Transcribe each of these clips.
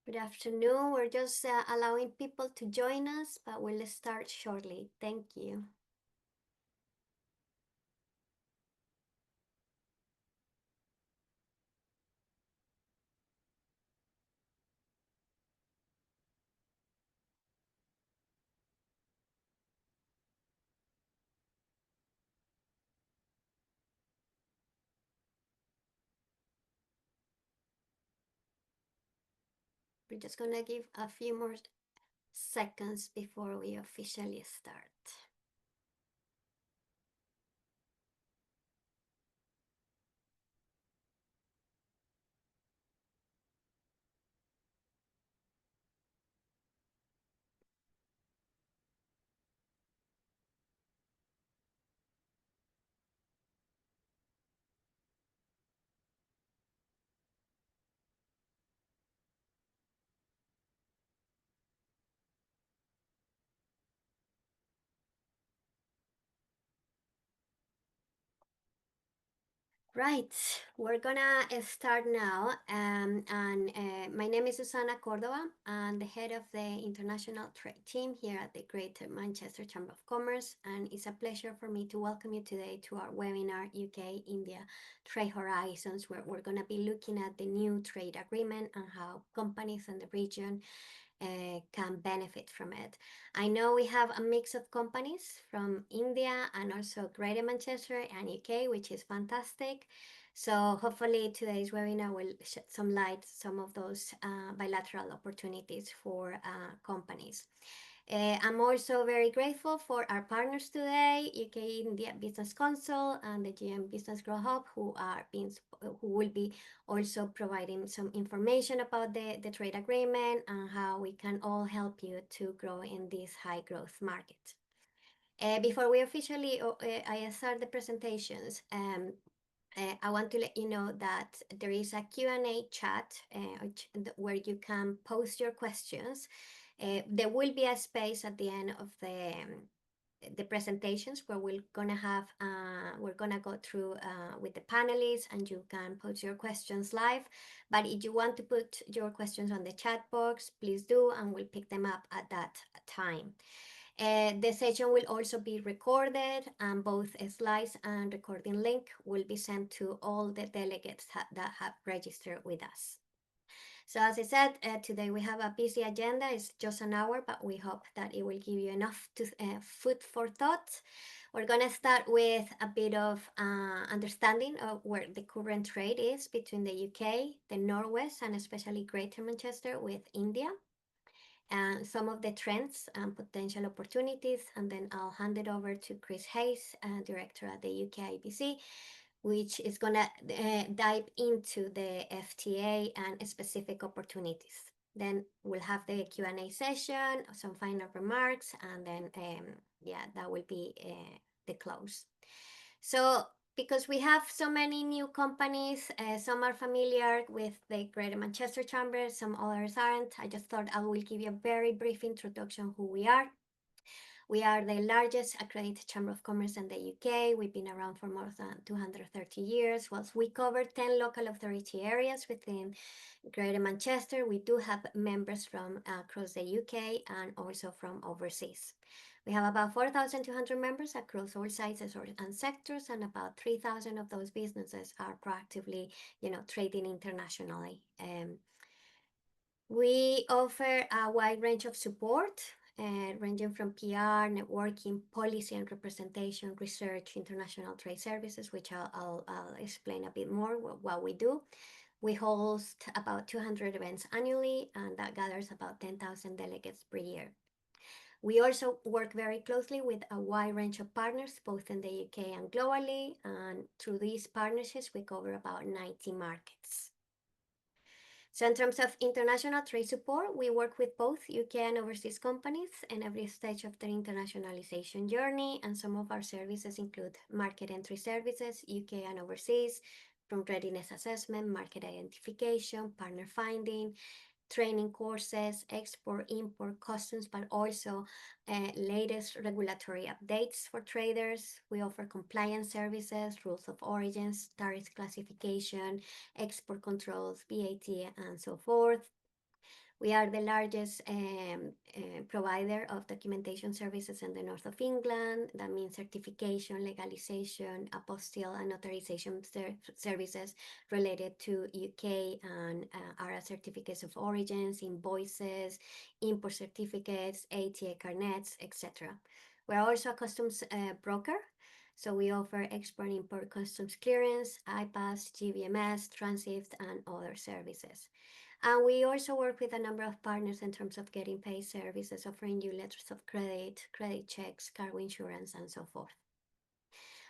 Good afternoon. We're just allowing people to join us, but we'll start shortly. Thank you. We're just going to give a few more seconds before we officially start. Right, we're gonna start now. My name is Susana Cordova. I'm the head of the international trade team here at the Greater Manchester Chamber of Commerce, and it's a pleasure for me to welcome you today to our webinar, UK India Trade Horizons, where we're gonna be looking at the new trade agreement and how companies in the region can benefit from it. I know we have a mix of companies from India and also Greater Manchester and UK, which is fantastic. So hopefully today's webinar will shed some light some of those bilateral opportunities for companies. I'm also very grateful for our partners today, UK India Business Council and the GM Business Grow Hub, who will be also providing some information about the trade agreement and how we can all help you to grow in this high growth market. Before we officially I start the presentations, I want to let you know that there is a Q&A chat where you can post your questions. There will be a space at the end of the presentations where we're gonna go through with the panelists and you can post your questions live. But if you want to put your questions on the chat box, please do, and we'll pick them up at that time. The session will also be recorded, and both slides and recording link will be sent to all the delegates that have registered with us. So as I said, today we have a busy agenda. It's just an hour, but we hope that it will give you enough food for thought. We're going to start with a bit of understanding of where the current trade is between the UK, the Northwest, and especially Greater Manchester with India, and some of the trends and potential opportunities. And then I'll hand it over to Chris Hayes, director at the UK IBC, which is going to dive into the FTA and specific opportunities. Then we'll have the Q&A session, some final remarks, and then, that will be the close. So because we have so many new companies, some are familiar with the Greater Manchester Chamber, some others aren't. I just thought I will give you a very brief introduction who we are. We are the largest accredited Chamber of Commerce in the UK. We've been around for more than 230 years. Whilst we cover 10 local authority areas within Greater Manchester, we do have members from across the UK and also from overseas. We have about 4,200 members across all sizes and sectors, and about 3,000 of those businesses are proactively, trading internationally. We offer a wide range of support, ranging from PR, networking, policy and representation, research, international trade services, which I'll explain a bit more what we do. We host about 200 events annually, and that gathers about 10,000 delegates per year. We also work very closely with a wide range of partners, both in the UK and globally, and through these partnerships, we cover about 90 markets. So in terms of international trade support, we work with both UK and overseas companies in every stage of their internationalization journey, and some of our services include market entry services, UK and overseas, from readiness assessment, market identification, partner finding, training courses, export, import, customs, but also latest regulatory updates for traders. We offer compliance services, rules of origins, tariff classification, export controls, VAT, and so forth. We are the largest provider of documentation services in the north of England. That means certification, legalization, apostille, and notarization services related to UK and ARA certificates of origins, invoices, import certificates, ATA carnets, etc. We're also a customs broker. So we offer export import customs clearance, IPAS, GBMS, transit, and other services. And we also work with a number of partners in terms of getting paid services, offering you letters of credit, credit checks, cargo insurance, and so forth.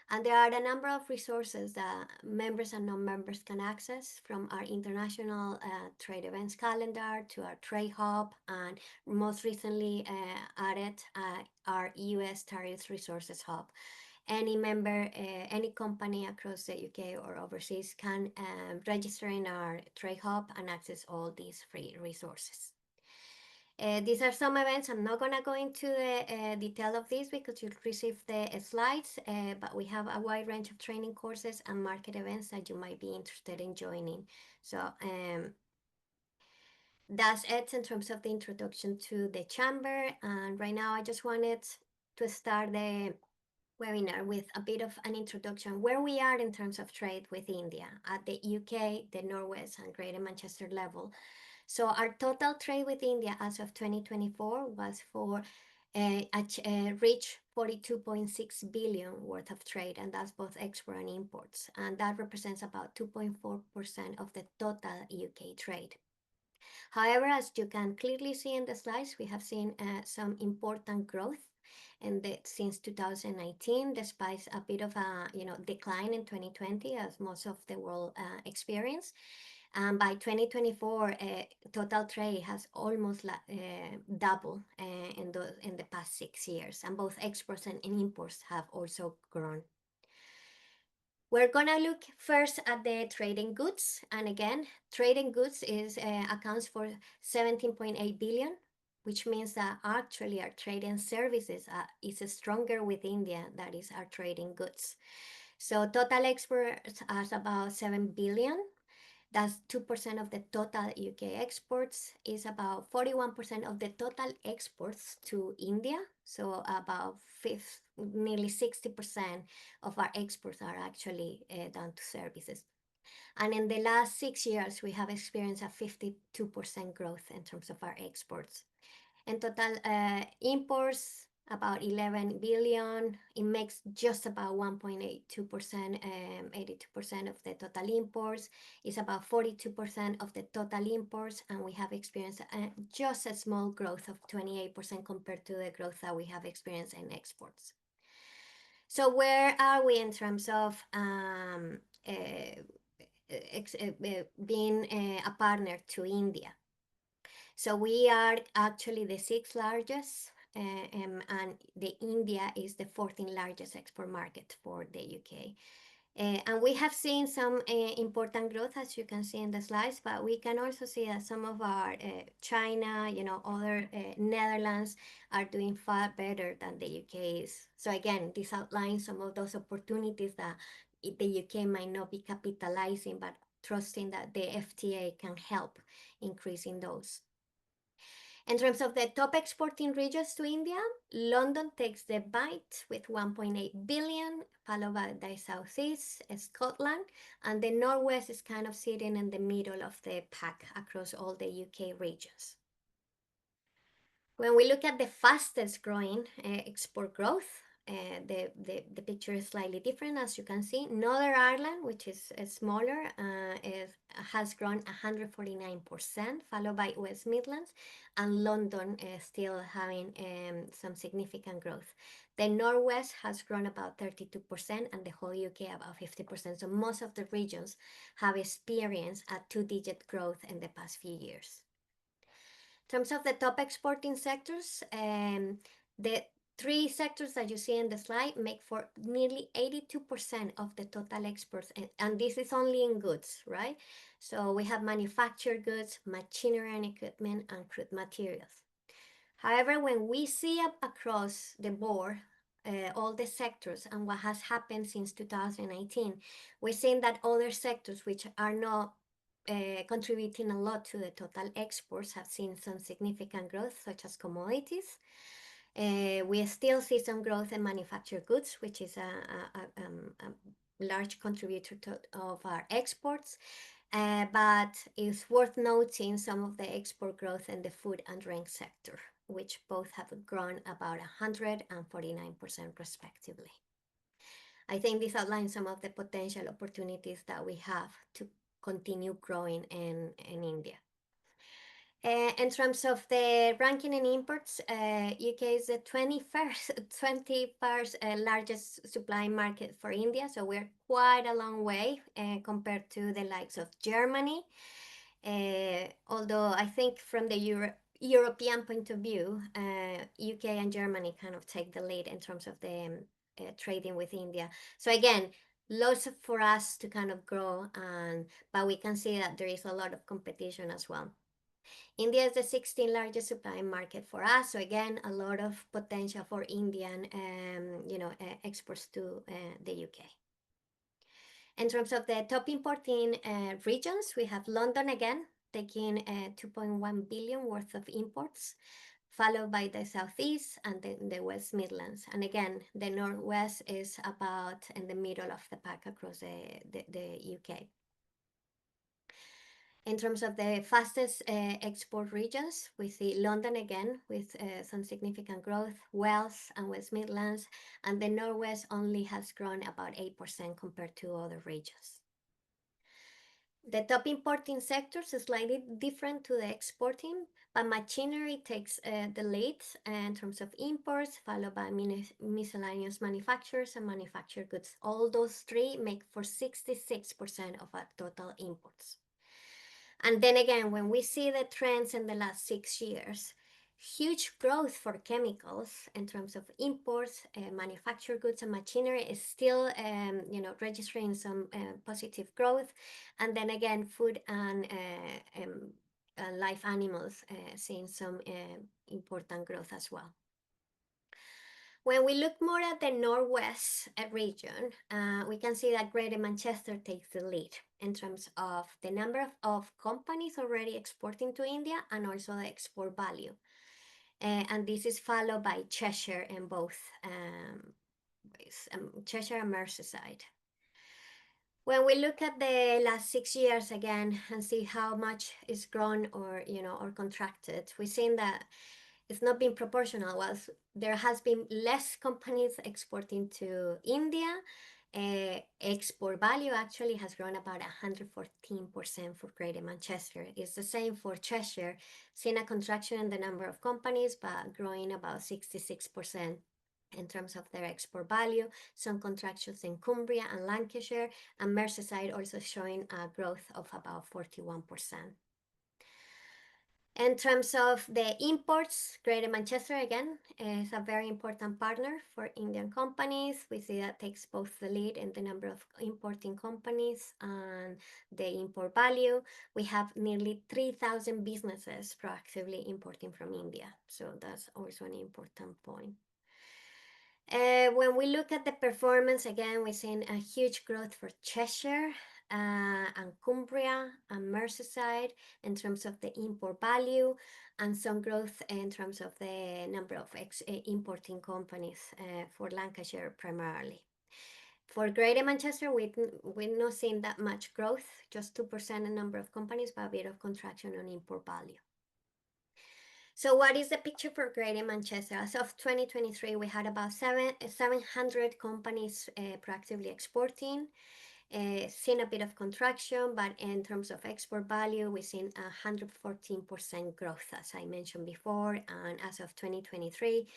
And there are a number of resources that members and non-members can access, from our international trade events calendar to our trade hub, and most recently added our US tariffs resources hub. Any member, any company across the UK or overseas can register in our trade hub and access all these free resources. These are some events. I'm not going to go into the detail of this because you'll receive the slides, but we have a wide range of training courses and market events that you might be interested in joining. So that's it in terms of the introduction to the chamber. And right now I just wanted to start the webinar with a bit of an introduction where we are in terms of trade with India at the UK, the Northwest, and Greater Manchester level. So our total trade with India as of 2024 was for reach 42.6 billion worth of trade, and that's both export and imports, and that represents about 2.4% of the total UK trade. However, as you can clearly see in the slides, we have seen some important growth since 2019, despite a bit of a decline in 2020, as most of the world experienced. And by 2024, total trade has almost doubled in the past 6 years, and both exports and imports have also grown. We're gonna look first at the trading goods, and again, trading goods accounts for 17.8 billion, which means that actually our trading services is stronger with India than is our trading goods. So total exports are about 7 billion. That's 2% of the total UK exports, is about 41% of the total exports to India. So about nearly 60% of our exports are actually done to services. And in the last 6 years, we have experienced a 52% growth in terms of our exports. In total imports, about 11 billion. It makes just about 1.82%, 82% of the total imports. It's about 42% of the total imports, and we have experienced just a small growth of 28% compared to the growth that we have experienced in exports. So where are we in terms of being a partner to India? So we are actually the sixth largest, and the India is the 14th largest export market for the UK. And we have seen some important growth, as you can see in the slides, but we can also see that some of our China, other Netherlands are doing far better than the UK is. So again, this outlines some of those opportunities that the UK might not be capitalizing, but trusting that the FTA can help increasing those. In terms of the top exporting regions to India, London takes the bite with 1.8 billion, followed by the Southeast, Scotland, and the Northwest is kind of sitting in the middle of the pack across all the UK regions. When we look at the fastest growing export growth, the picture is slightly different, as you can see. Northern Ireland, which is smaller, has grown 149%, followed by West Midlands, and London still having some significant growth. The Northwest has grown about 32%, and the whole UK about 50%. So most of the regions have experienced a two-digit growth in the past few years. In terms of the top exporting sectors, the three sectors that you see in the slide make for nearly 82% of the total exports, and this is only in goods, right? So we have manufactured goods, machinery and equipment, and crude materials. However, when we see up across the board all the sectors and what has happened since 2019, we're seeing that other sectors which are not contributing a lot to the total exports have seen some significant growth, such as commodities. We still see some growth in manufactured goods, which is a large contributor of our exports. But it's worth noting some of the export growth in the food and drink sector, which both have grown about 100 and 49% respectively. I think this outlines some of the potential opportunities that we have to continue growing in India. In terms of the ranking in imports, UK is the 21st largest supply market for India, so we're quite a long way compared to the likes of Germany. Although I think from the European point of view, UK and Germany kind of take the lead in terms of the trading with India. So again, lots for us to kind of grow, but we can see that there is a lot of competition as well. India is the 16th largest supply market for us, so again, a lot of potential for Indian, exports to the UK. In terms of the top importing regions, we have London again, taking 2.1 billion worth of imports, followed by the Southeast and then the West Midlands. And again, the Northwest is about in the middle of the pack across the UK. In terms of the fastest export regions, we see London again with some significant growth, Wales and West Midlands, and the Northwest only has grown about 8% compared to other regions. The top importing sectors is slightly different to the exporting, but machinery takes the lead in terms of imports, followed by miscellaneous manufacturers and manufactured goods. All those three make for 66% of our total imports. And then again, when we see the trends in the last 6 years, huge growth for chemicals in terms of imports, manufactured goods and machinery is still, registering some positive growth. And then again, food and live animals seeing some important growth as well. When we look more at the Northwest region, we can see that Greater Manchester takes the lead in terms of the number of companies already exporting to India and also the export value. And this is followed by Cheshire and both Cheshire and Merseyside. When we look at the last 6 years again and see how much is grown or contracted, we've seen that it's not been proportional. While there has been less companies exporting to India, export value actually has grown about 114% for Greater Manchester. It's the same for Cheshire, seeing a contraction in the number of companies, but growing about 66% in terms of their export value. Some contractions in Cumbria and Lancashire, and Merseyside also showing a growth of about 41%. In terms of the imports, Greater Manchester again is a very important partner for Indian companies. We see that takes both the lead in the number of importing companies and the import value. We have nearly 3,000 businesses proactively importing from India, so that's also an important point. When we look at the performance, again, we're seeing a huge growth for Cheshire and Cumbria and Merseyside in terms of the import value, and some growth in terms of the number of importing companies for Lancashire primarily. For Greater Manchester, we're not seeing that much growth, just 2% in number of companies, but a bit of contraction on import value. So what is the picture for Greater Manchester? As of 2023, we had about 700 companies proactively exporting. Seen a bit of contraction, but in terms of export value, we've seen 114% growth, as I mentioned before. And as of 2023,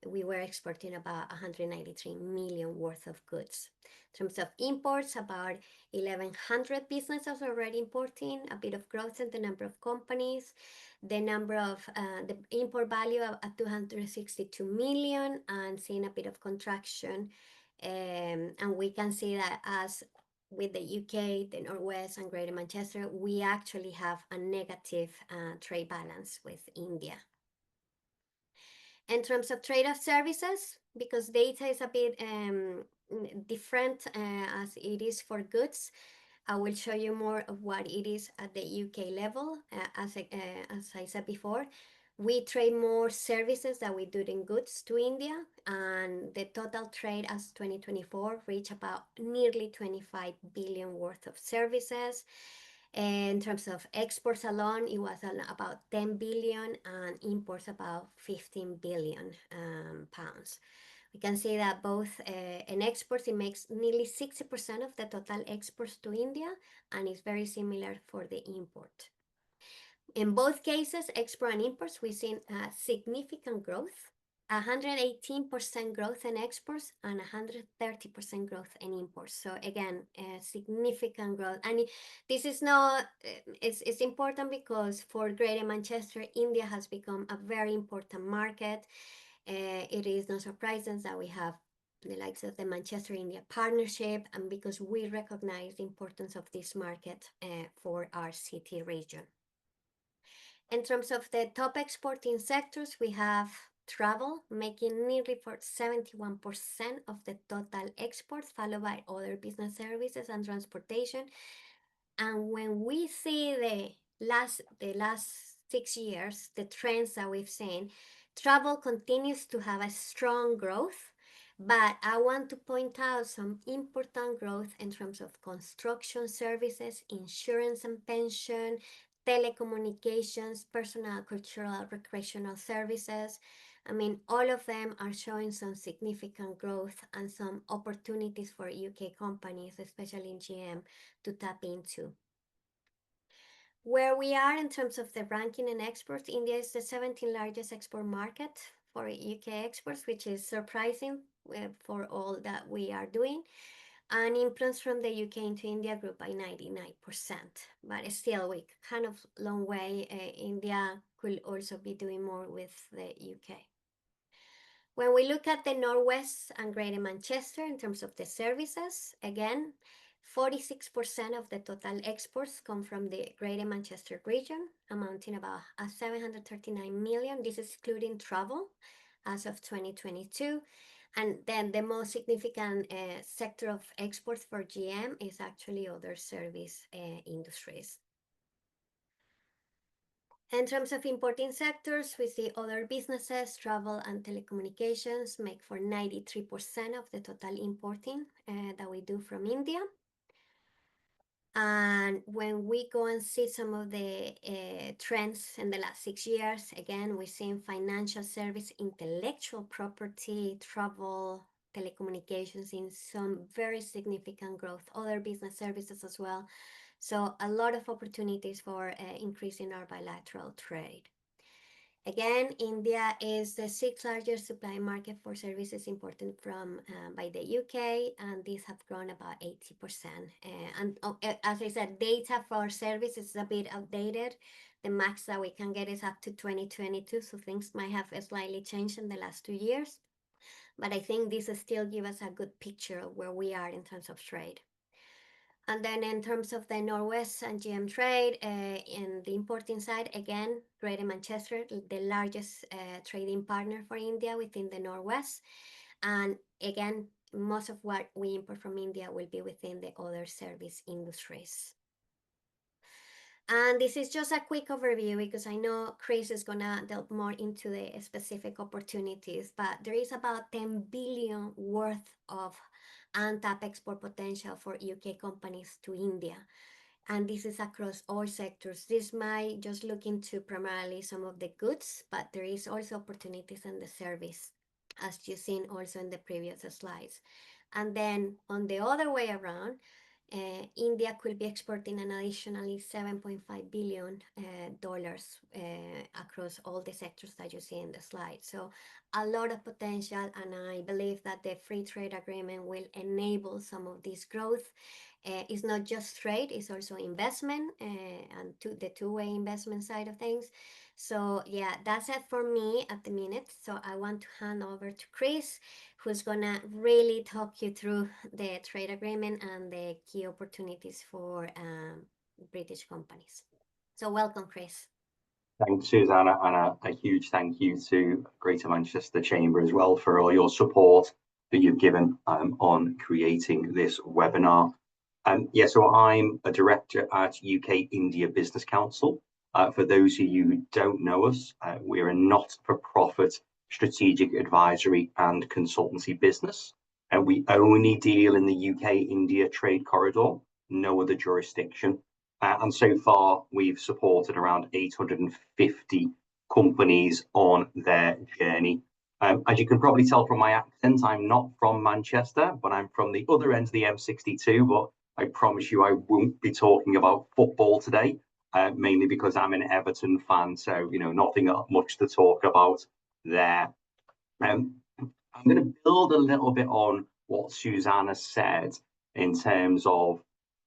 we were exporting about 193 million worth of goods. In terms of imports, about 1,100 businesses already importing, a bit of growth in the number of companies. The number of the import value at 262 million, and seeing a bit of contraction. And we can see that as with the UK, the Northwest and Greater Manchester, we actually have a negative trade balance with India. In terms of trade of services, because data is a bit different as it is for goods, I will show you more of what it is at the UK level. As I said before, we trade more services than we do in goods to India, and the total trade as 2024 reached about nearly 25 billion worth of services. In terms of exports alone, it was about 10 billion, and imports about 15 billion pounds. We can see that both in exports, it makes nearly 60% of the total exports to India, and it's very similar for the import. In both cases, export and imports, we've seen significant growth, 118% growth in exports and 130% growth in imports. So again, significant growth. And this is not, it's important because for Greater Manchester, India has become a very important market. It is no surprising that we have the likes of the Manchester-India partnership, and because we recognize the importance of this market for our city region. In terms of the top exporting sectors, we have travel, making nearly for 71% of the total exports, followed by other business services and transportation. And when we see the last 6 years, the trends that we've seen, travel continues to have a strong growth, but I want to point out some important growth in terms of construction services, insurance and pension, telecommunications, personal, cultural, recreational services. I mean, all of them are showing some significant growth and some opportunities for UK companies, especially in GM, to tap into. Where we are in terms of the ranking and exports, India is the 17th largest export market for UK exports, which is surprising for all that we are doing. And imports from the UK into India grew by 99%. But still, we kind of long way. India could also be doing more with the UK. When we look at the Northwest and Greater Manchester in terms of the services, again, 46% of the total exports come from the Greater Manchester region, amounting about 739 million. This is excluding travel as of 2022. And then the most significant sector of exports for GM is actually other service industries. In terms of importing sectors, we see other businesses, travel and telecommunications make for 93% of the total importing that we do from India. And when we go and see some of the trends in the last 6 years, again, we're seeing financial service, intellectual property, travel, telecommunications in some very significant growth, other business services as well. So a lot of opportunities for increasing our bilateral trade. Again, India is the 6th largest supply market for services imported from by the UK, and these have grown about 80%. And as I said, data for services is a bit outdated. The max that we can get is up to 2022, so things might have slightly changed in the last 2 years. But I think this still gives us a good picture of where we are in terms of trade. And then in terms of the Northwest and GM trade, in the importing side, again, Greater Manchester, the largest trading partner for India within the Northwest. And again, most of what we import from India will be within the other service industries. And this is just a quick overview because I know Chris is gonna delve more into the specific opportunities, but there is about 10 billion worth of untapped export potential for UK companies to India. And this is across all sectors. This might just look into primarily some of the goods, but there is also opportunities in the service, as you've seen also in the previous slides. And then on the other way around, India could be exporting an additionally $7.5 billion across all the sectors that you see in the slide. So a lot of potential, and I believe that the free trade agreement will enable some of this growth. It's not just trade, it's also investment and the two-way investment side of things. So yeah, that's it for me at the minute. So I want to hand over to Chris, who's gonna really talk you through the trade agreement and the key opportunities for British companies. So welcome, Chris. Thanks, Susanna, and a huge thank you to Greater Manchester Chamber as well for all your support that you've given on creating this webinar. So I'm a director at UK India Business Council. For those of you who don't know us, we're a not-for-profit strategic advisory and consultancy business. And we only deal in the UK-India trade corridor, no other jurisdiction. And so far, we've supported around 850 companies on their journey. As you can probably tell from my accent, I'm not from Manchester, but I'm from the other end of the M62. But I promise you, I won't be talking about football today, mainly because I'm an Everton fan. So, nothing much to talk about there. I'm going to build a little bit on what Susanna said in terms of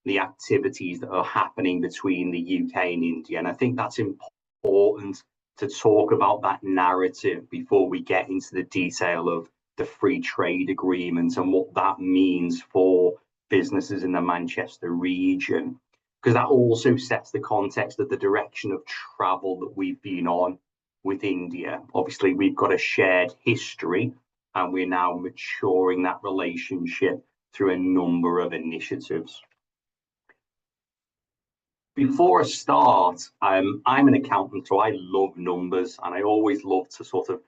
the activities that are happening between the UK and India. And I think that's important to talk about that narrative before we get into the detail of the free trade agreement and what that means for businesses in the Manchester region, because that also sets the context of the direction of travel that we've been on with India. Obviously, we've got a shared history and we're now maturing that relationship through a number of initiatives. Before I start, I'm an accountant, so I love numbers, and I always love to sort of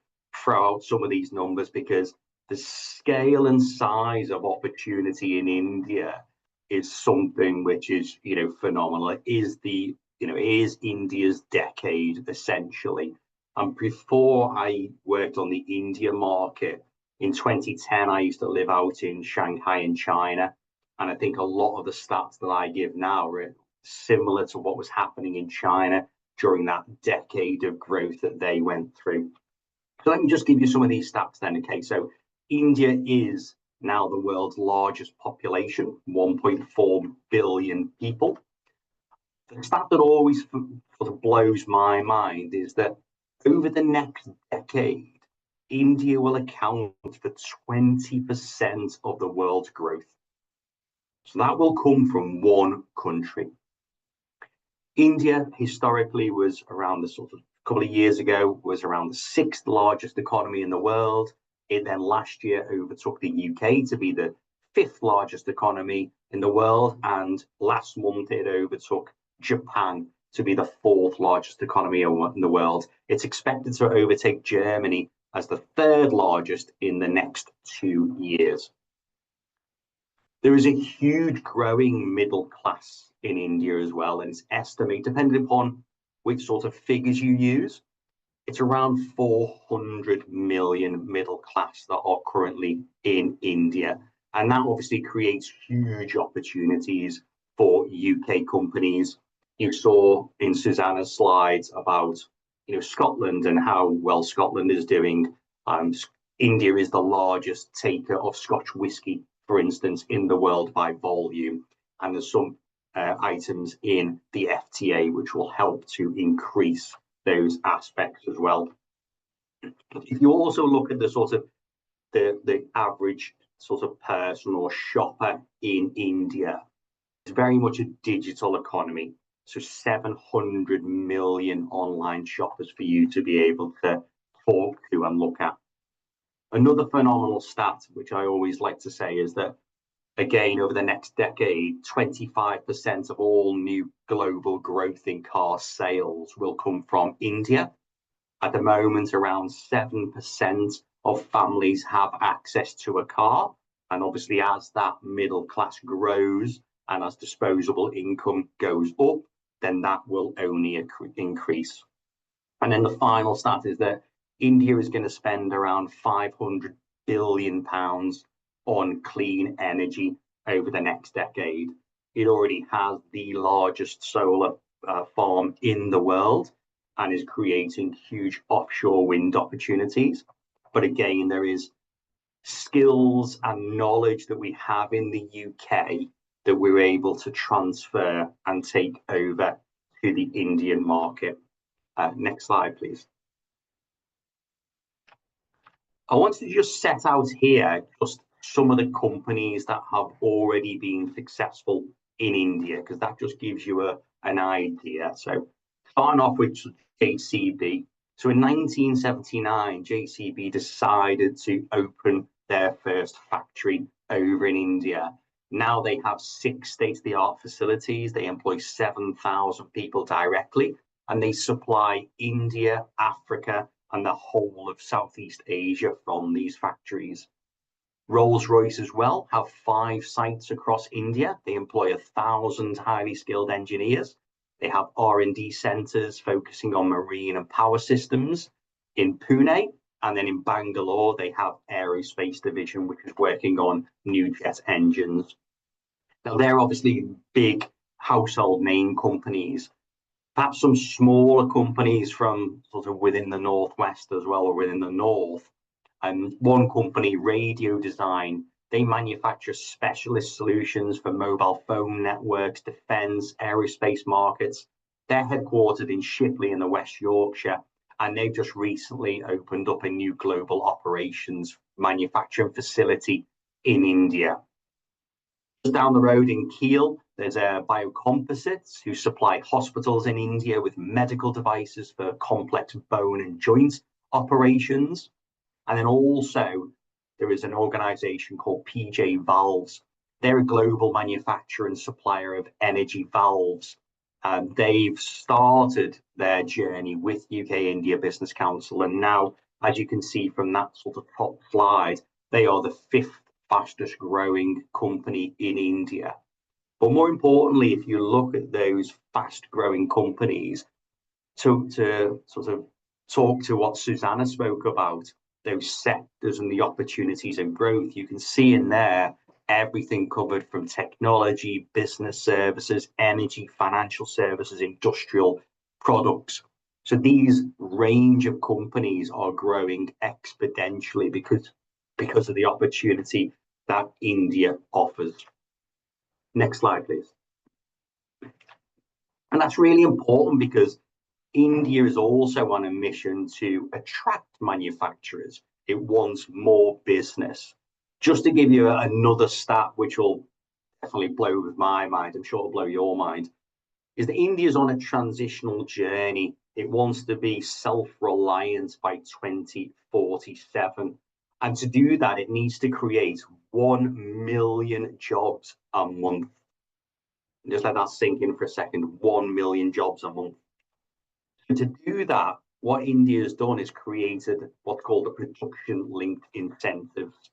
throw out some of these numbers because the scale and size of opportunity in India is something which is, phenomenal. It is India's decade essentially. And before I worked on the India market in 2010, I used to live out in Shanghai in China, and I think a lot of the stats that I give now are similar to what was happening in China during that decade of growth that they went through. So let me just give you some of these stats then. Okay, so India is now the world's largest population, 1.4 billion people. The stat that always sort of blows my mind is that over the next decade, India will account for 20% of the world's growth. So that will come from one country. India historically was around the sort of couple of years ago was around the sixth largest economy in the world. It then last year overtook the UK to be the fifth largest economy in the world, and last month it overtook Japan to be the fourth largest economy in the world. It's expected to overtake Germany as the third largest in the next 2 years. There is a huge growing middle class in India as well, and it's estimated, depending upon which sort of figures you use, it's around 400 million middle class that are currently in India. And that obviously creates huge opportunities for UK companies. You saw in Susanna's slides about Scotland and how well Scotland is doing. India is the largest taker of Scotch whisky, for instance, in the world by volume. And there's some items in the FTA which will help to increase those aspects as well. If you also look at the sort of the average sort of person or shopper in India, it's very much a digital economy. So 700 million online shoppers for you to be able to talk to and look at. Another phenomenal stat, which I always like to say, is that again, over the next decade, 25% of all new global growth in car sales will come from India. At the moment, around 7% of families have access to a car. And obviously, as that middle class grows and as disposable income goes up, then that will only increase. And then the final stat is that India is going to spend around £500 billion on clean energy over the next decade. It already has the largest solar farm in the world and is creating huge offshore wind opportunities. But again, there is skills and knowledge that we have in the UK that we're able to transfer and take over to the Indian market. Next slide, please. I wanted to just set out here just some of the companies that have already been successful in India, because that just gives you an idea. So starting off with JCB. So in 1979, JCB decided to open their first factory over in India. Now they have 6 state-of-the-art facilities. They employ 7,000 people directly, and they supply India, Africa, and the whole of Southeast Asia from these factories. Rolls-Royce as well have 5 sites across India. They employ 1,000 highly skilled engineers. They have R&D centers focusing on marine and power systems in Pune, and then in Bangalore, they have aerospace division, which is working on new jet engines. Now, they're obviously big household name companies. Perhaps some smaller companies from sort of within the Northwest as well, or within the North. One company, Radio Design, they manufacture specialist solutions for mobile phone networks, defense, aerospace markets. They're headquartered in Shipley in the West Yorkshire, and they've just recently opened up a new global operations manufacturing facility in India. Just down the road in Kiel, there's a Biocomposites who supply hospitals in India with medical devices for complex bone and joint operations. And then also there is an organization called PJ Valves. They're a global manufacturer and supplier of energy valves. They've started their journey with UK India Business Council, and now, as you can see from that sort of top slide, they are the 5th fastest growing company in India. But more importantly, if you look at those fast growing companies, to sort of talk to what Susanna spoke about, those sectors and the opportunities and growth, you can see in there everything covered from technology, business services, energy, financial services, industrial products. So these range of companies are growing exponentially because of the opportunity that India offers. Next slide, please. And that's really important because India is also on a mission to attract manufacturers. It wants more business. Just to give you another stat, which will definitely blow my mind, I'm sure it'll blow your mind, is that India is on a transitional journey. It wants to be self-reliant by 2047. And to do that, it needs to create 1 million jobs a month. Just let that sink in for a second, 1 million jobs a month. And to do that, what India has done is created what's called the production-linked incentives.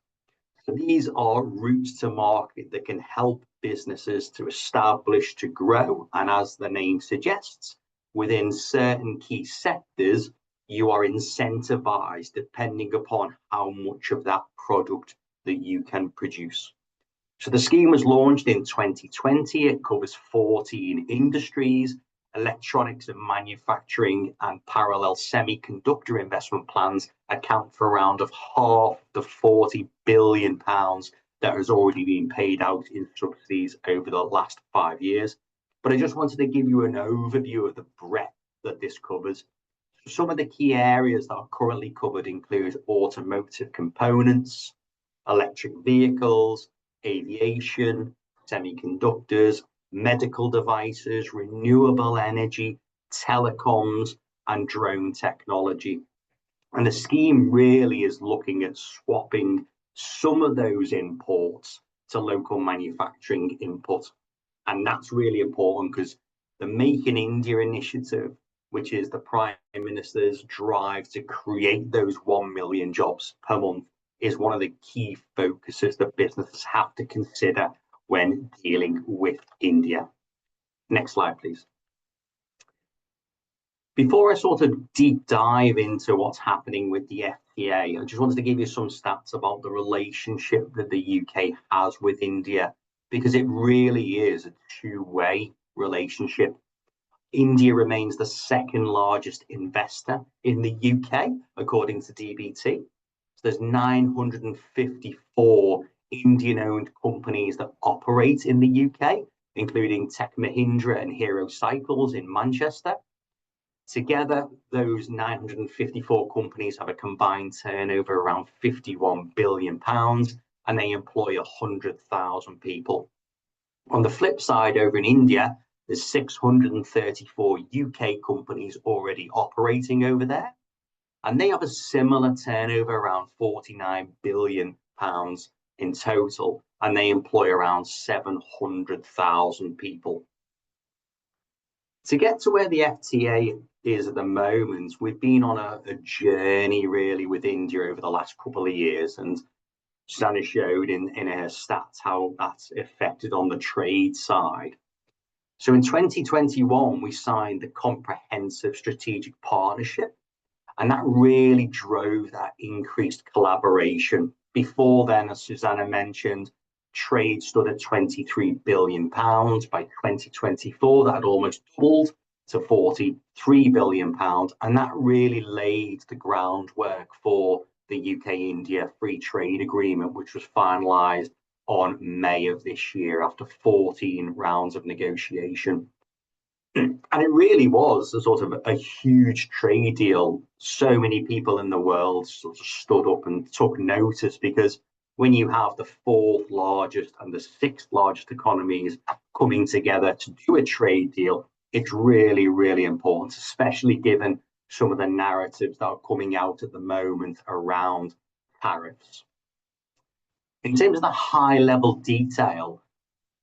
So these are routes to market that can help businesses to establish, to grow, and as the name suggests, within certain key sectors, you are incentivized depending upon how much of that product that you can produce. So the scheme was launched in 2020. It covers 14 industries. Electronics and manufacturing and parallel semiconductor investment plans account for around of half the £40 billion that has already been paid out in subsidies over the last 5 years. But I just wanted to give you an overview of the breadth that this covers. Some of the key areas that are currently covered include automotive components, electric vehicles, aviation, semiconductors, medical devices, renewable energy, telecoms, and drone technology. And the scheme really is looking at swapping some of those imports to local manufacturing input. And that's really important because the Make in India initiative, which is the Prime Minister's drive to create those 1 million jobs per month, is one of the key focuses that businesses have to consider when dealing with India. Next slide, please. Before I sort of deep dive into what's happening with the FTA, I just wanted to give you some stats about the relationship that the UK has with India, because it really is a two-way relationship. India remains the second largest investor in the UK, according to DBT. So there's 954 Indian-owned companies that operate in the UK, including Tech Mahindra and Hero Cycles in Manchester. Together, those 954 companies have a combined turnover around £51 billion, and they employ 100,000 people. On the flip side, over in India, there's 634 UK companies already operating over there, and they have a similar turnover, around £49 billion in total, and they employ around 700,000 people. To get to where the FTA is at the moment, we've been on a journey really with India over the last couple of years, and Susanna showed in her stats how that's affected on the trade side. So in 2021, we signed the Comprehensive Strategic Partnership, and that really drove that increased collaboration. Before then, as Susanna mentioned, trade stood at £23 billion. By 2024, that had almost doubled to £43 billion. And that really laid the groundwork for the UK-India Free Trade Agreement, which was finalised on May of this year after 14 rounds of negotiation. And it really was a sort of a huge trade deal. So many people in the world sort of stood up and took notice, because when you have the fourth largest and the sixth largest economies coming together to do a trade deal, it's really, really important, especially given some of the narratives that are coming out at the moment around tariffs. In terms of the high level detail,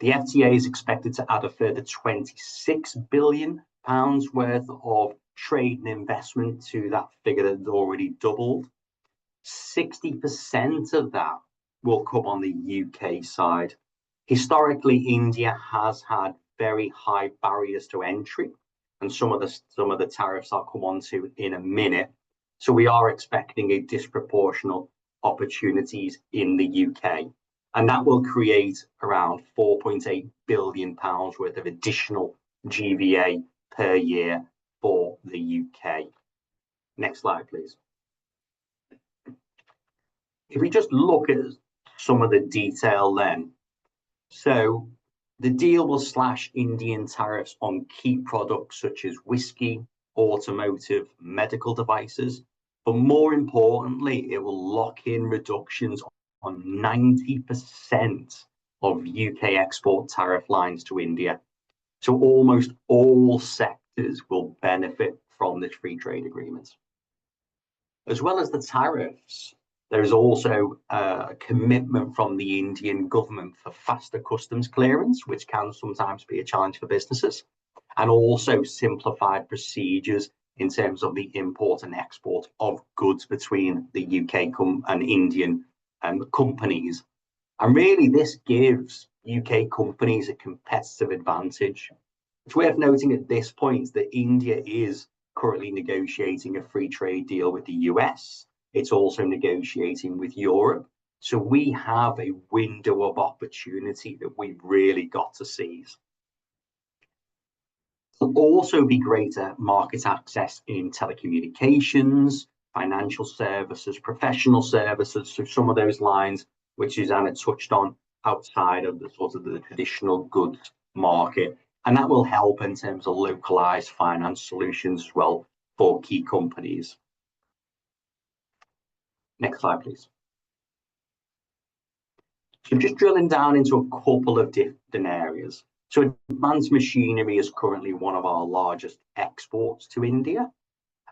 the FTA is expected to add a further £26 billion worth of trade and investment to that figure that had already doubled. 60% of that will come on the UK side. Historically, India has had very high barriers to entry, and some of the tariffs I'll come on to in a minute. So we are expecting a disproportionate opportunities in the UK. And that will create around £4.8 billion worth of additional GVA per year for the UK. Next slide, please. If we just look at some of the detail then. So the deal will slash Indian tariffs on key products such as whiskey, automotive, medical devices. But more importantly, it will lock in reductions on 90% of UK export tariff lines to India. So almost all sectors will benefit from this free trade agreement. As well as the tariffs, there is also a commitment from the Indian government for faster customs clearance, which can sometimes be a challenge for businesses, and also simplified procedures in terms of the import and export of goods between the UK and Indian companies. And really, this gives UK companies a competitive advantage. It's worth noting at this point that India is currently negotiating a free trade deal with the US. It's also negotiating with Europe. So we have a window of opportunity that we've really got to seize. There'll also be greater market access in telecommunications, financial services, professional services, so some of those lines which Susanna touched on outside of the sort of the traditional goods market. And that will help in terms of localized finance solutions as well for key companies. Next slide, please. So just drilling down into a couple of different areas. So advanced machinery is currently one of our largest exports to India,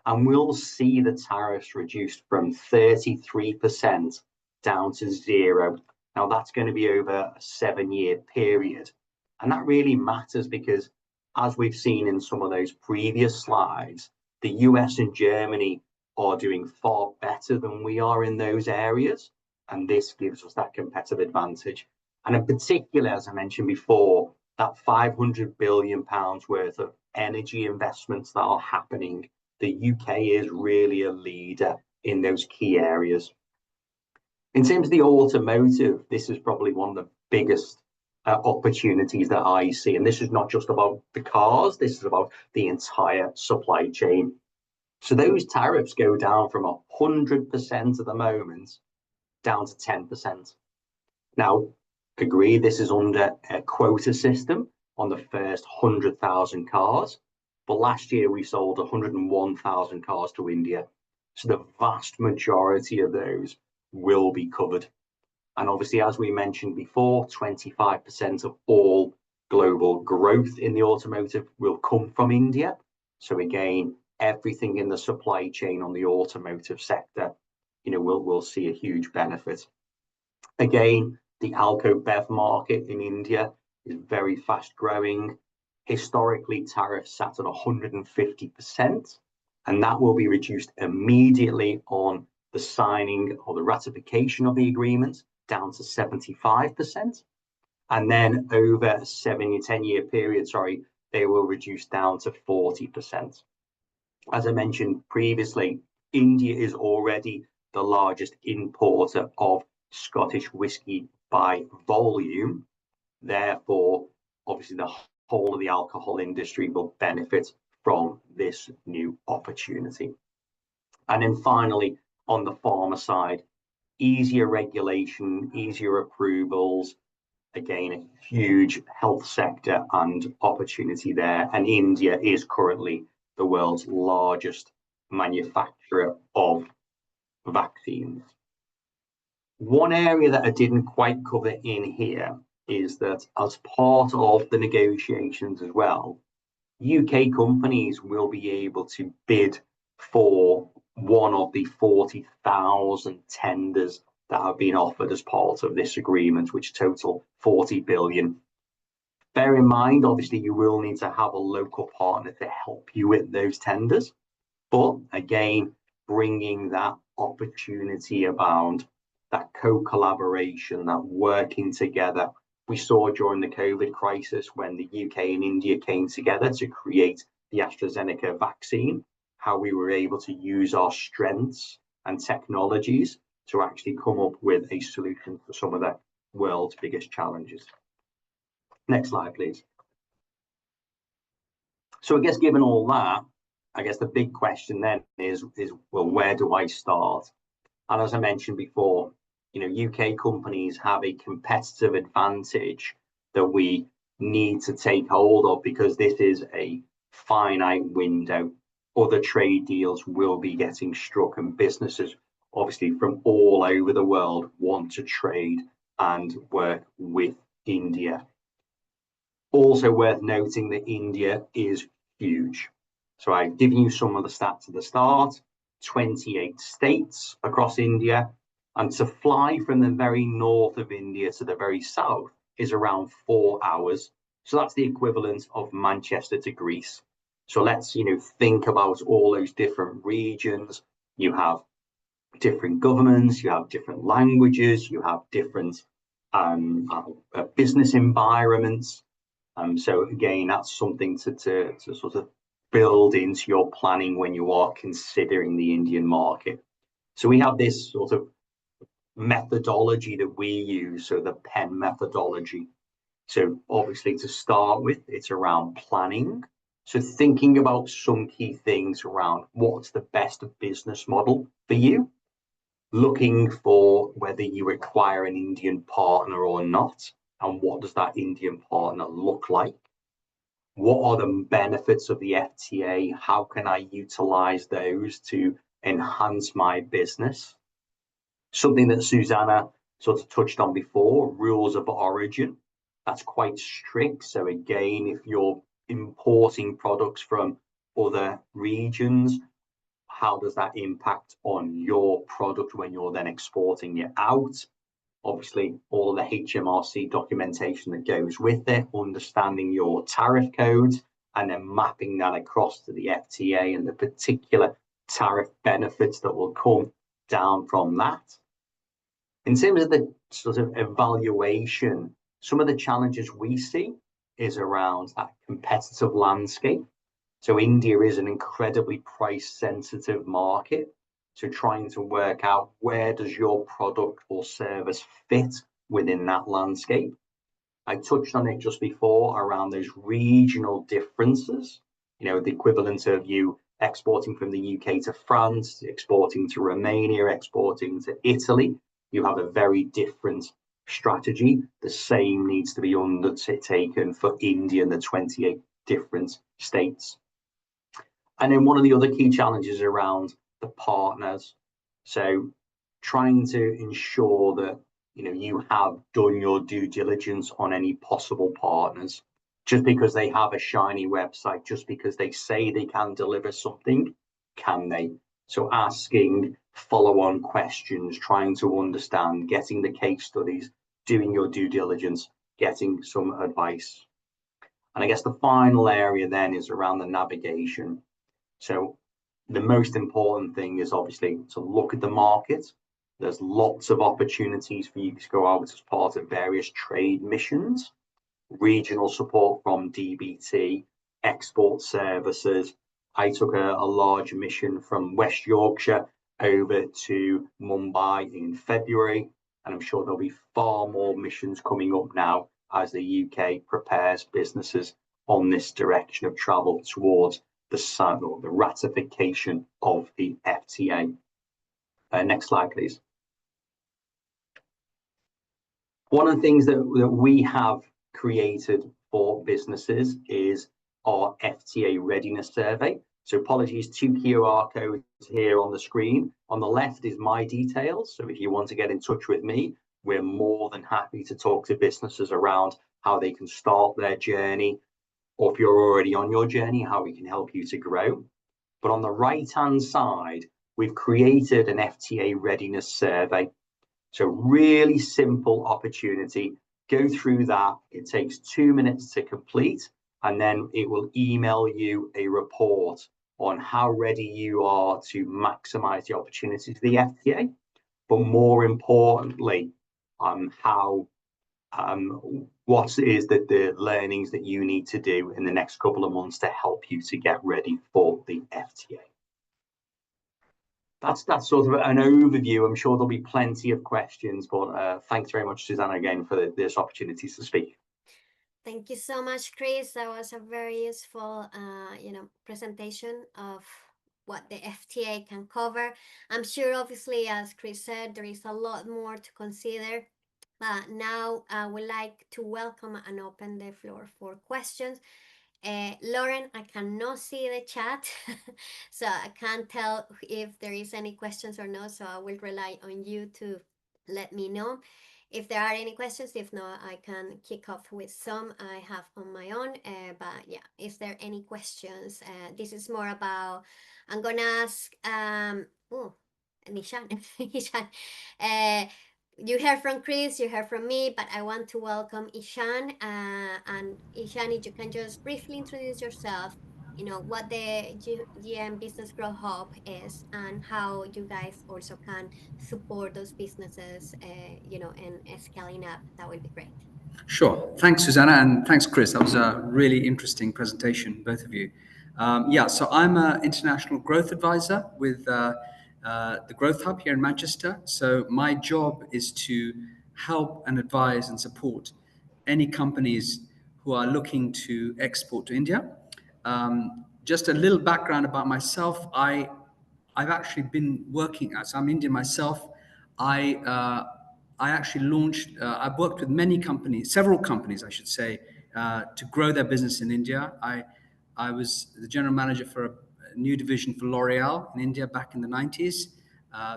and we'll see the tariffs reduced from 33% down to 0. Now that's going to be over a 7-year period. And that really matters because, as we've seen in some of those previous slides, the US and Germany are doing far better than we are in those areas. And this gives us that competitive advantage. And in particular, as I mentioned before, that £500 billion worth of energy investments that are happening, the UK is really a leader in those key areas. In terms of the automotive, this is probably one of the biggest opportunities that I see. And this is not just about the cars, this is about the entire supply chain. So those tariffs go down from 100% at the moment down to 10%. Now, agree, this is under a quota system on the first 100,000 cars. But last year we sold 101,000 cars to India. So the vast majority of those will be covered. And obviously, as we mentioned before, 25% of all global growth in the automotive will come from India. So again, everything in the supply chain on the automotive sector, we'll see a huge benefit. Again, The alco-bev market in India is very fast growing. Historically, tariffs sat at 150%, and that will be reduced immediately on the signing or the ratification of the agreement down to 75%. And then over a 10-year period, they will reduce down to 40%. As I mentioned previously, India is already the largest importer of Scottish whisky by volume. Therefore, obviously, the whole of the alcohol industry will benefit from this new opportunity. And then finally, on the pharma side, easier regulation, easier approvals, again, a huge health sector and opportunity there. And India is currently the world's largest manufacturer of vaccines. One area that I didn't quite cover in here is that as part of the negotiations as well, UK companies will be able to bid for one of the 40,000 tenders that have been offered as part of this agreement, which total 40 billion. Bear in mind, obviously, you will need to have a local partner to help you with those tenders. But again, bringing that opportunity about that co-collaboration, that working together. We saw during the COVID crisis when the UK and India came together to create the AstraZeneca vaccine, how we were able to use our strengths and technologies to actually come up with a solution for some of the world's biggest challenges. Next slide, please. So I guess given all that, I guess the big question then is well, where do I start? And as I mentioned before, UK companies have a competitive advantage that we need to take hold of because this is a finite window. Other trade deals will be getting struck, and businesses, obviously from all over the world, want to trade and work with India. Also worth noting that India is huge. So I've given you some of the stats at the start, 28 states across India, and to fly from the very north of India to the very south is around 4 hours. So that's the equivalent of Manchester to Greece. So let's, think about all those different regions. You have different governments, you have different languages, you have different business environments. So again, that's something to sort of build into your planning when you are considering the Indian market. So we have this sort of methodology that we use, so the PEN methodology. So obviously to start with, it's around planning. So thinking about some key things around what's the best business model for you, looking for whether you require an Indian partner or not, and what does that Indian partner look like? What are the benefits of the FTA? How can I utilize those to enhance my business? Something that Susanna sort of touched on before, rules of origin. That's quite strict. So again, if you're importing products from other regions, how does that impact on your product when you're then exporting it out? Obviously, all of the HMRC documentation that goes with it, understanding your tariff codes, and then mapping that across to the FTA and the particular tariff benefits that will come down from that. In terms of the sort of evaluation, some of the challenges we see is around that competitive landscape. So India is an incredibly price-sensitive market. So trying to work out where does your product or service fit within that landscape. I touched on it just before around those regional differences, the equivalent of you exporting from the UK to France, exporting to Romania, exporting to Italy. You have a very different strategy. The same needs to be undertaken for India and the 28 different states. And then one of the other key challenges around the partners. So trying to ensure that you have done your due diligence on any possible partners. Just because they have a shiny website, just because they say they can deliver something, can they? So asking follow-on questions, trying to understand, getting the case studies, doing your due diligence, getting some advice. And I guess the final area then is around the navigation. So the most important thing is obviously to look at the market. There's lots of opportunities for you to go out as part of various trade missions, regional support from DBT, export services. I took a large mission from West Yorkshire over to Mumbai in February, and I'm sure there'll be far more missions coming up now as the UK prepares businesses on this direction of travel towards the ratification of the FTA. Next slide, please. One of the things that we have created for businesses is our FTA readiness survey. So apologies, 2 QR codes here on the screen. On the left is my details. So if you want to get in touch with me, we're more than happy to talk to businesses around how they can start their journey, or if you're already on your journey, how we can help you to grow. But on the right-hand side, we've created an FTA readiness survey. So really simple opportunity. Go through that. It takes 2 minutes to complete, and then it will email you a report on how ready you are to maximize the opportunities of the FTA, but more importantly, what is the learnings that you need to do in the next couple of months to help you to get ready for the FTA. That's sort of an overview. I'm sure there'll be plenty of questions, but thanks very much, Susanna, again for this opportunity to speak. Thank you so much, Chris. That was a very useful, presentation of what the FTA can cover. I'm sure, obviously, as Chris said, there is a lot more to consider. Now, I would like to welcome and open the floor for questions. Lauren, I cannot see the chat, so I can't tell if there is any questions or not. So I will rely on you to let me know if there are any questions. If not, I can kick off with some I have on my own. But yeah, is there any questions? This is more about, I'm gonna ask, Nishan, Nishan. You heard from Chris, you heard from me, but I want to welcome Ishan. And Ishan, if you can just briefly introduce yourself, what the GM Business Growth Hub is and how you guys also can support those businesses, and scaling up. That would be great. Sure. Thanks, Susanna, and thanks, Chris. That was a really interesting presentation, both of you. So I'm an international growth advisor with the Growth Hub here in Manchester. So my job is to help and advise and support any companies who are looking to export to India. Just a little background about myself. I've actually been working as I'm Indian myself. I actually launched. I've worked with many companies, several companies, I should say, to grow their business in India. I was the general manager for a new division for L'Oreal in India back in the 90s.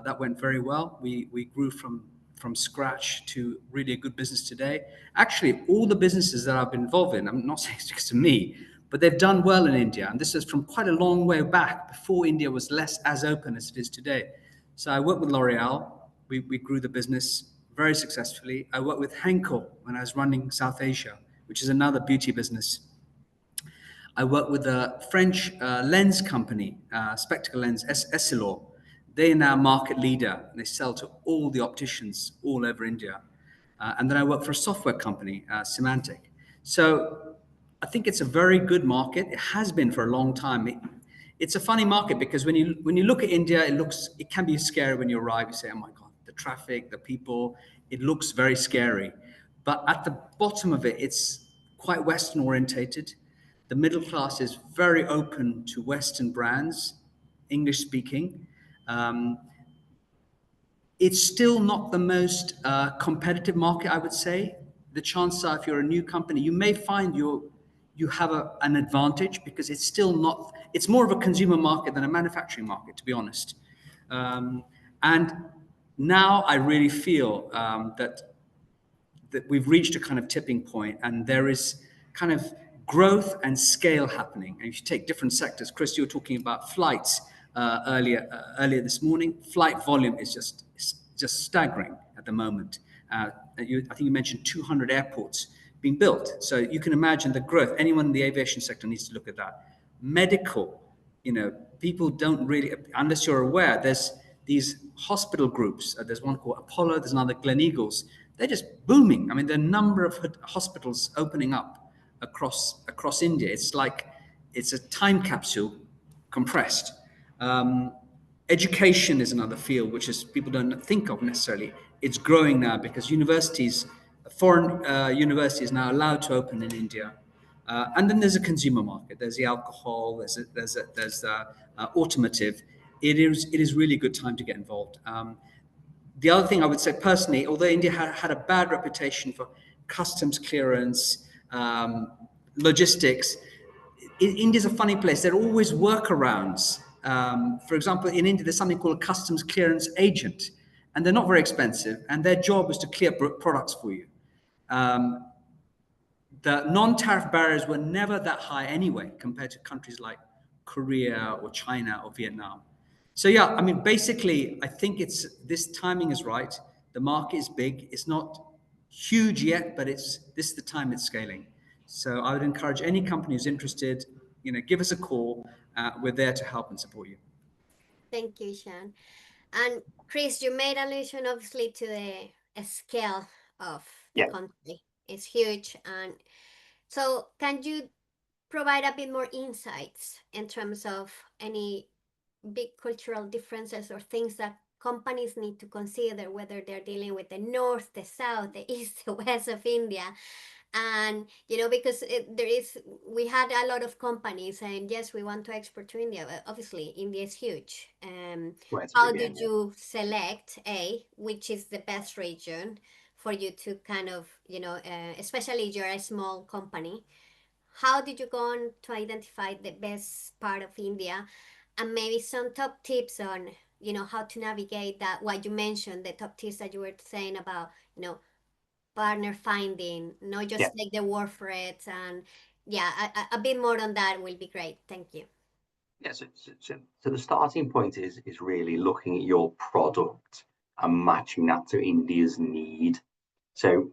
That went very well. We grew from scratch to really a good business today. Actually, all the businesses that I've been involved in, I'm not saying it's because of me, but they've done well in India. And this is from quite a long way back, before India was less as open as it is today. So I worked with L'Oreal. We grew the business very successfully. I worked with Henkel when I was running South Asia, which is another beauty business. I worked with a French lens company, spectacle lens, Essilor. They are now market leader. And they sell to all the opticians all over India. And then I worked for a software company, Symantec. So I think it's a very good market. It has been for a long time. It's a funny market because when you look at India, it can be scary when you arrive. You say, oh my God, the traffic, the people, it looks very scary. But at the bottom of it, it's quite Western orientated. The middle class is very open to Western brands, English speaking. It's still not the most competitive market, I would say. The chances are, if you're a new company, you may find you have an advantage because it's still not. It's more of a consumer market than a manufacturing market, to be honest. And now I really feel that we've reached a kind of tipping point, and there is kind of growth and scale happening. And if you take different sectors, Chris, you were talking about flights earlier this morning. Flight volume is just staggering at the moment, I think you mentioned 200 airports being built. So you can imagine the growth. Anyone in the aviation sector needs to look at that. Medical, people don't really, unless you're aware, there's these hospital groups. There's one called Apollo, there's another Gleneagles. They're just booming. I mean, the number of hospitals opening up across India, it's like it's a time capsule compressed. Education is another field which is people don't think of necessarily. It's growing now because foreign universities now allowed to open in India. And then there's a consumer market. There's the alcohol. There's automotive. It is really a good time to get involved. The other thing I would say personally, although India had a bad reputation for customs clearance, logistics, India's a funny place. There are always workarounds. For example, in India, there's something called a customs clearance agent, and they're not very expensive, and their job is to clear products for you. The non-tariff barriers were never that high anyway, compared to countries like Korea or China or Vietnam. So yeah, I mean, basically, I think this timing is right. The market is big. It's not huge yet, but this is the time it's scaling. So I would encourage any company who's interested, give us a call. We're there to help and support you. Thank you, Sean. And Chris, you made allusion obviously to the scale of the Yeah. country. It's huge. And so can you provide a bit more insights in terms of any big cultural differences or things that companies need to consider, whether they're dealing with the north, the south, the east, the west of India? And because we had a lot of companies saying yes, we want to export to India, but obviously India is huge. How did you select which is the best region for you to kind of especially you're a small company, how did you go on to identify the best part of India, and maybe some top tips on how to navigate that, what you mentioned, the top tips that you were saying about partner finding, not just take the word for it. And a bit more on that will be great. Thank you. Yeah, so the starting point is really looking at your product and matching that to India's need. So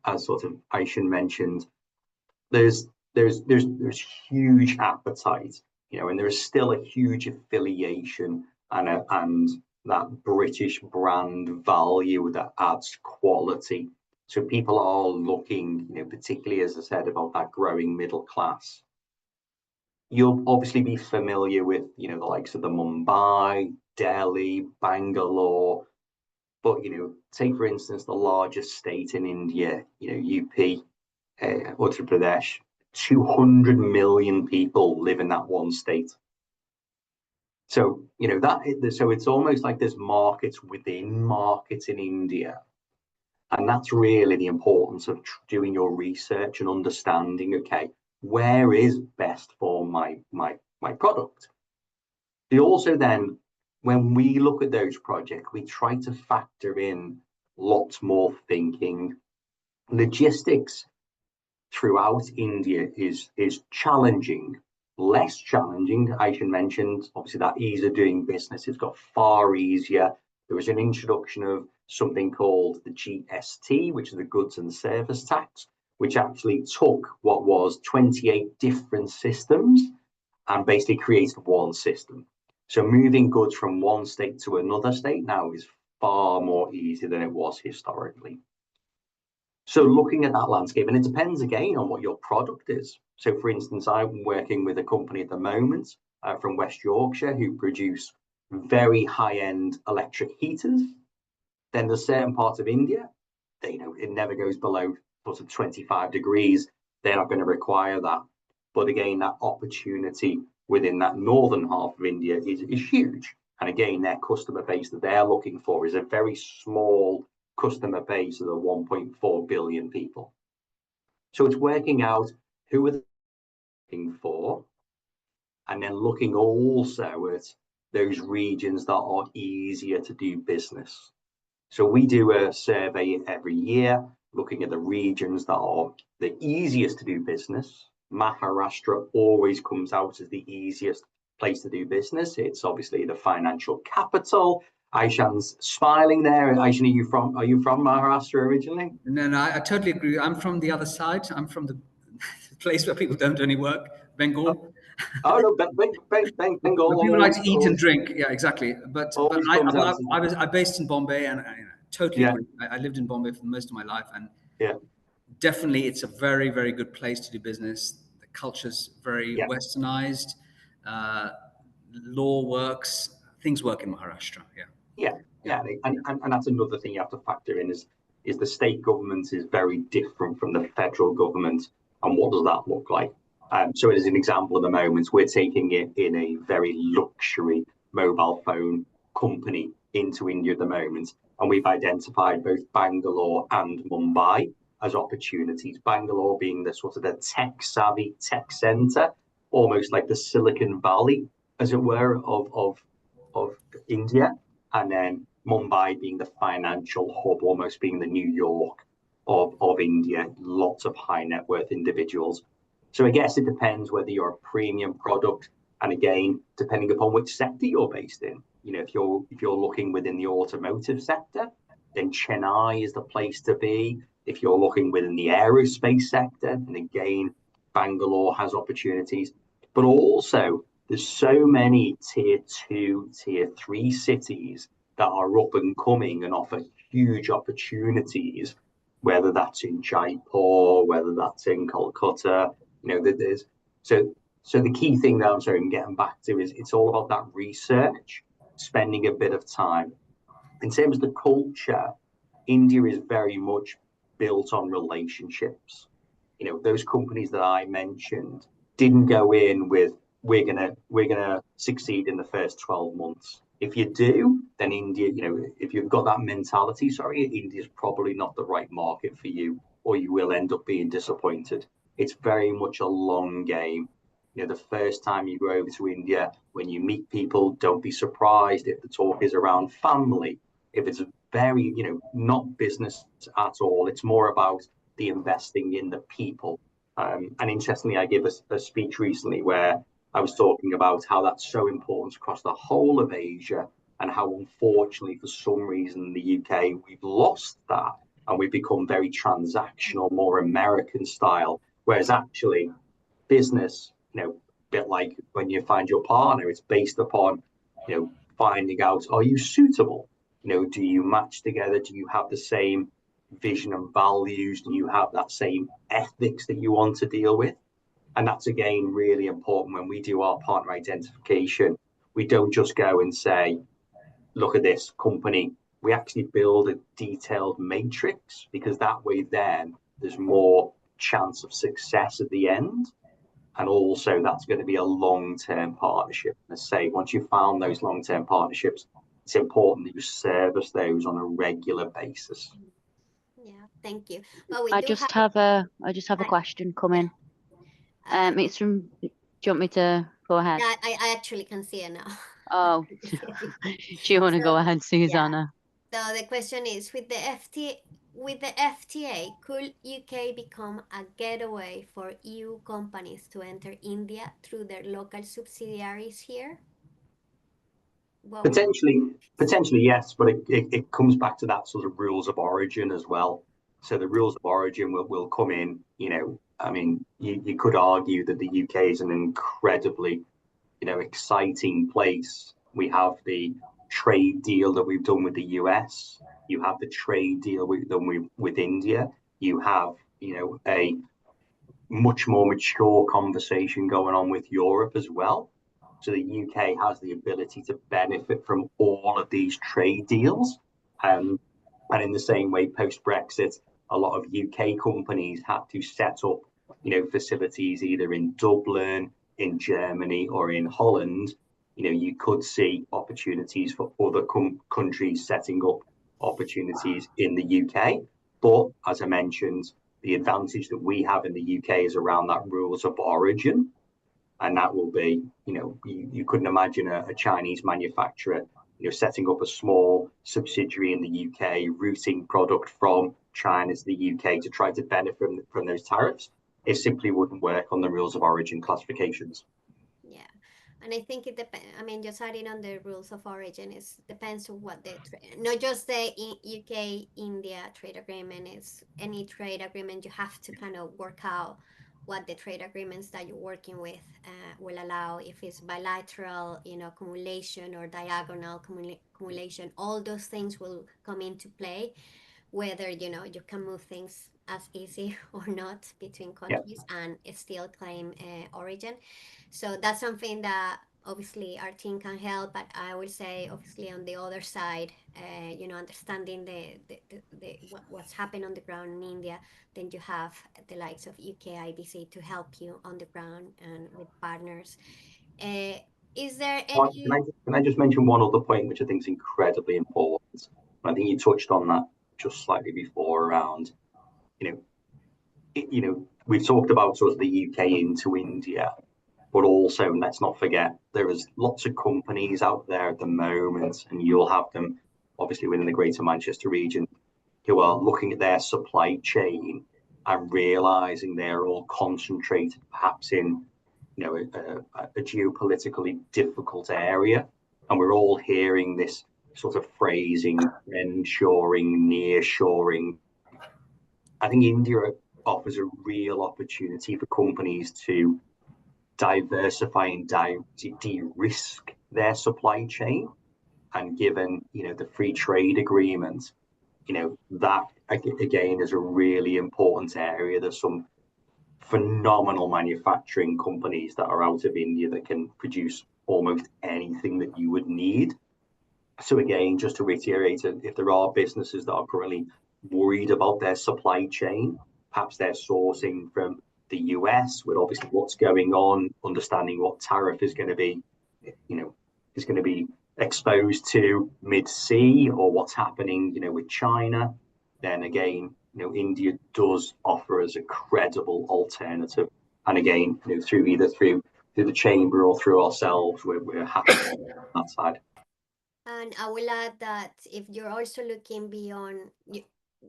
as sort of Aishan mentioned, there's huge appetite, and there is still a huge affiliation and that British brand value that adds quality. So people are looking, particularly as I said about that growing middle class. You'll obviously be familiar with, the likes of the Mumbai, Delhi, Bangalore, but take for instance the largest state in India, UP, Uttar Pradesh. 200 million people live in that one state. So so it's almost like there's markets within markets in India, and that's really the importance of doing your research and understanding. Okay, where is best for my product? We also then, when we look at those projects, we try to factor in lots more thinking. Logistics throughout India is challenging, less challenging. Aishan mentioned, obviously, that ease of doing business has got far easier. There was an introduction of something called the GST, which is the goods and service tax, which actually took what was 28 different systems and basically created one system. So moving goods from one state to another state now is far more easy than it was historically. So looking at that landscape, and it depends again on what your product is. So for instance, I'm working with a company at the moment from West Yorkshire who produce very high-end electric heaters. Then there's certain parts of India, it never goes below sort of 25 degrees. They're not going to require that. But again, that opportunity within that northern half of India is huge. And again, their customer base that they're looking for is a very small customer base of the 1.4 billion people. So it's working out who are they looking for, and then looking also at those regions that are easier to do business. So we do a survey every year looking at the regions that are the easiest to do business. Maharashtra always comes out as the easiest place to do business. It's obviously the financial capital, Aishan's smiling there. Aishan, are you from Maharashtra originally? No, I totally agree. I'm from the other side. I'm from the place where people don't do any work, Bengal. Oh no, Bengal But people like always, to eat and drink. Yeah, exactly. But always comes out. I based in Bombay, and totally Yeah, agree. I lived in Bombay for most of my life, and yeah, definitely it's a very, very good place to do business. The culture's very yeah, westernized. Uh, Law works. Things work in Maharashtra. Yeah, yeah, yeah, yeah. And that's another thing you have to factor in is the state government is very different from the federal government. And what does that look like? So as an example, at the moment, we're taking it in a very luxury mobile phone company into India at the moment. And we've identified both Bangalore and Mumbai as opportunities. Bangalore being the sort of the tech savvy tech center, almost like the Silicon Valley, as it were, of India, and then Mumbai being the financial hub, almost being the New York of India, lots of high net worth individuals. So I guess it depends whether you're a premium product, and again, depending upon which sector you're based in. You know, if you're looking within the automotive sector, then Chennai is the place to be. If you're looking within the aerospace sector, and again, Bangalore has opportunities. But also, there's so many tier two, tier three cities that are up and coming and offer huge opportunities, whether that's in Jaipur, whether that's in Kolkata, that there's so so the key thing that I'm getting back to is it's all about that research, spending a bit of time. In terms of the culture, India is very much built on relationships. Those companies that I mentioned didn't go in with we're gonna succeed in the first 12 months. If you do, then India, if you've got that mentality, sorry, India's probably not the right market for you, or you will end up being disappointed. It's very much a long game. The first time you go over to India, when you meet people, don't be surprised if the talk is around family. If it's very, not business at all, it's more about the investing in the people. And interestingly, I gave a speech recently where I was talking about how that's so important across the whole of Asia, and how unfortunately, for some reason, in the UK, we've lost that and we've become very transactional, more American style. Whereas actually, business, a bit like when you find your partner, it's based upon, finding out, are you suitable? Do you match together? Do you have the same vision and values? Do you have that same ethics that you want to deal with? And that's again really important when we do our partner identification. We don't just go and say, look at this company. We actually build a detailed matrix, because that way then there's more chance of success at the end. And also that's going to be a long-term partnership. Let's say once you've found those long-term partnerships, it's important that you service those on a regular basis. Yeah, thank you. Well, we I do just have. have a question coming. It's from. Do you want me to go ahead? Yeah, I actually can see it now. Oh, do you want to So, go ahead, yeah. Susanna? So the question is, with the FTA, could UK become a getaway for EU companies to enter India through their local subsidiaries here? What would Potentially, yes, but it comes back to that sort of rules of origin as well. So the rules of origin will come in, I mean, you could argue that the UK is an incredibly, exciting place. We have the trade deal that we've done with the US. You have the trade deal we've done with India. You have, a much more mature conversation going on with Europe as well. So the UK has the ability to benefit from all of these trade deals. And in the same way, post Brexit, a lot of UK companies had to set up, facilities either in Dublin, in Germany, or in Holland. You could see opportunities for other countries setting up opportunities in the UK. But as I mentioned, the advantage that we have in the UK is around that rules of origin. And that will be, you couldn't imagine a Chinese manufacturer, setting up a small subsidiary in the UK, routing product from China to the UK to try to benefit from those tariffs. It simply wouldn't work on the rules of origin classifications. Yeah. And I think it depends. I mean, just adding on the rules of origin, it depends on what not just the UK India trade agreement is. Any trade agreement you have to kind of work out what the trade agreements that you're working with will allow. If it's bilateral, accumulation or diagonal accumulation, all those things will come into play. Whether you can move things as easy or not between Yeah. countries and still claim origin. So that's something that obviously our team can help, but I will say obviously on the other side, understanding what's happened on the ground in India, then you have the likes of UK IBC to help you on the ground and with partners. uh, is there any? Can I just mention one other point, which I think is incredibly important? I think you touched on that just slightly before around, you know, we've talked about sort of the UK into India, but also let's not forget there is lots of companies out there at the moment, and you'll have them obviously within the Greater Manchester region who are looking at their supply chain and realizing they're all concentrated perhaps in a geopolitically difficult area, and we're all hearing this sort of phrasing, ensuring, nearshoring. I think India offers a real opportunity for companies to diversify and de-risk their supply chain. And given the free trade agreement, that again is a really important area. There's some phenomenal manufacturing companies that are out of India that can produce almost anything that you would need. So again, just to reiterate, if there are businesses that are currently worried about their supply chain, perhaps they're sourcing from the US with obviously what's going on, understanding what tariff is going to be, is going to be exposed to mid-sea, or what's happening, with China, then again, India does offer us a credible alternative. And again, through the chamber or through ourselves, we're happy on that side. And I will add that if you're also looking beyond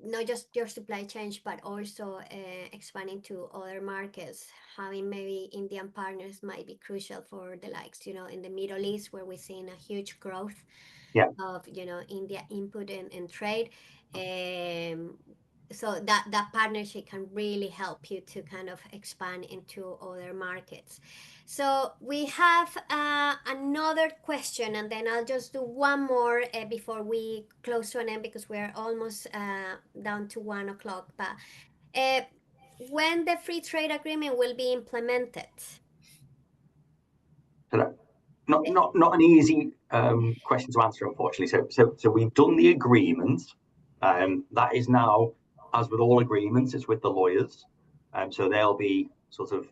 not just your supply chain, but also expanding to other markets, having maybe Indian partners might be crucial for the likes, in the Middle East, where we're seeing a huge growth of, India input and trade. So that partnership can really help you to kind of expand into other markets. So we have another question, and then I'll just do one more before we close to an end, because we're almost down to 1 o'clock. But when the free trade agreement will be implemented? Not an easy question to answer, unfortunately. So we've done the agreement. That is now, as with all agreements, it's with the lawyers. So they'll be sort of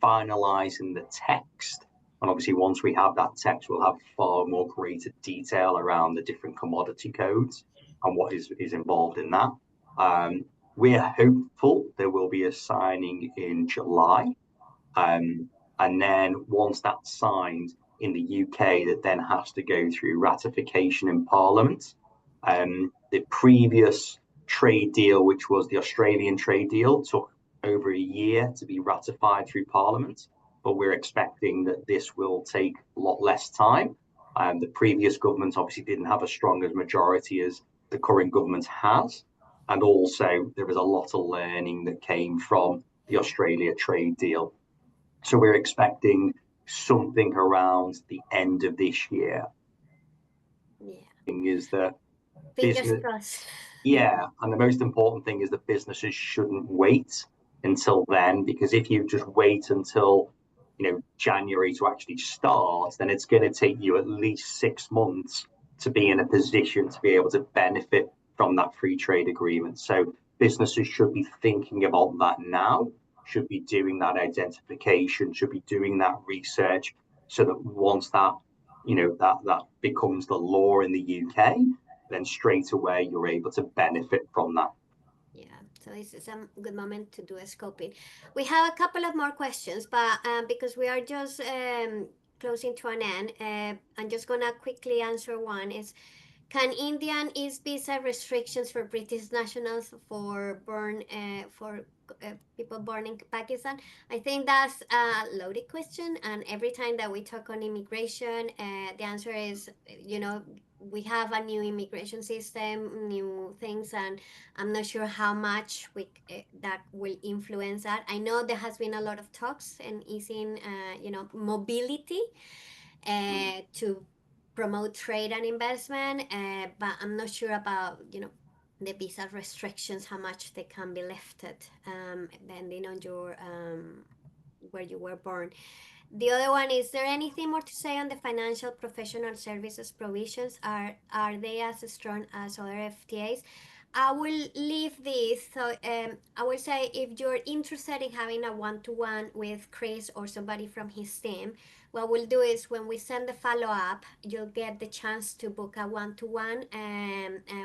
finalising the text. And obviously, once we have that text, we'll have far more greater detail around the different commodity codes and what is involved in that. We're hopeful there will be a signing in July. And then once that's signed in the UK, that then has to go through ratification in Parliament. The previous trade deal, which was the Australian trade deal, took over a year to be ratified through Parliament, but we're expecting that this will take a lot less time. The previous government obviously didn't have as strong a majority as the current government has, and also there was a lot of learning that came from the Australia trade deal. So we're expecting something around the end of this year. Yeah. Is that fingers crossed? Yeah, and the most important thing is that businesses shouldn't wait until then, because if you just wait until January to actually start, then it's going to take you at least 6 months to be in a position to be able to benefit from that free trade agreement. So businesses should be thinking about that now, should be doing that identification, should be doing that research, so that once that that becomes the law in the UK, then straight away you're able to benefit from that. Yeah, so this is a good moment to do a scoping. We have a couple of more questions, but because we are just closing to an end, I'm just gonna quickly answer one. Is, can Indian ease visa restrictions for British nationals for people born in Pakistan? I think that's a loaded question, and every time that we talk on immigration, the answer is, we have a new immigration system, new things, and I'm not sure how much that will influence that. I know there has been a lot of talks and easing, mobility to promote trade and investment, but I'm not sure about, the visa restrictions, how much they can be lifted, depending on your where you were born. The other one, is there anything more to say on the financial professional services provisions? Are they as strong as other FTAs? I will leave this. So I will say, if you're interested in having a one-to-one with Chris or somebody from his team, what we'll do is, when we send the follow-up, you'll get the chance to book a one-to-one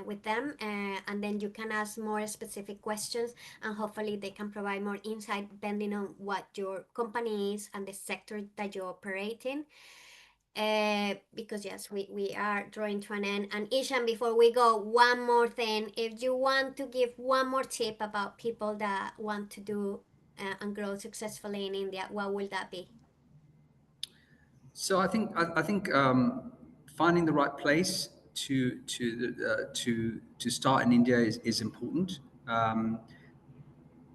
with them, and then you can ask more specific questions, and hopefully they can provide more insight depending on what your company is and the sector that you operate in. Because yes, we are drawing to an end. And Ishan, before we go, one more thing. If you want to give one more tip about people that want to do and grow successfully in India, what will that be? So I think finding the right place to start in India is important. Um,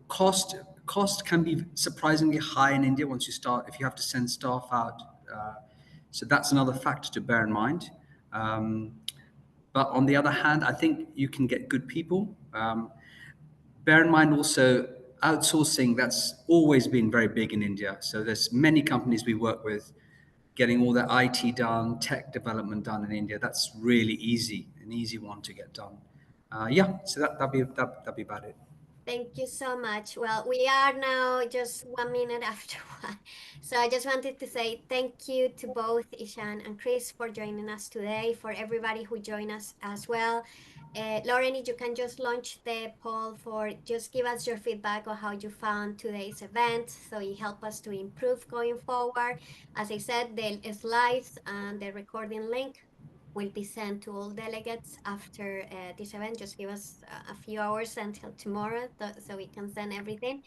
cost cost can be surprisingly high in India once you start, if you have to send staff out. So that's another factor to bear in mind. Um, but on the other hand, I think you can get good people. Bear in mind also, outsourcing, that's always been very big in India. So there's many companies we work with getting all their IT done, tech development done in India. That's really easy, an easy one to get done. Yeah, so that'd be about it. Thank you so much. Well, we are now just 1 minute after one. So I just wanted to say thank you to both Ishan and Chris for joining us today, for everybody who joined us as well. Lauren, if you can just launch the poll, for just give us your feedback on how you found today's event, so it helps us to improve going forward. As I said, the slides and the recording link will be sent to all delegates after this event. Just give us a few hours until tomorrow, so we can send everything.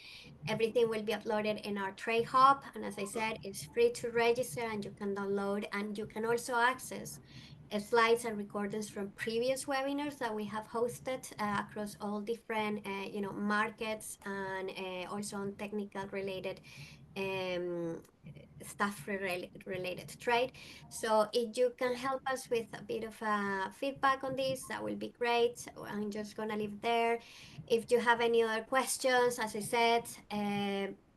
Everything will be uploaded in our Trade Hub, and as I said, it's free to register, and you can download, and you can also access slides and recordings from previous webinars that we have hosted across all different markets, and also on technical related um, stuff related to trade. So if you can help us with a bit of feedback on this, that will be great. I'm just gonna leave there. If you have any other questions, as I said,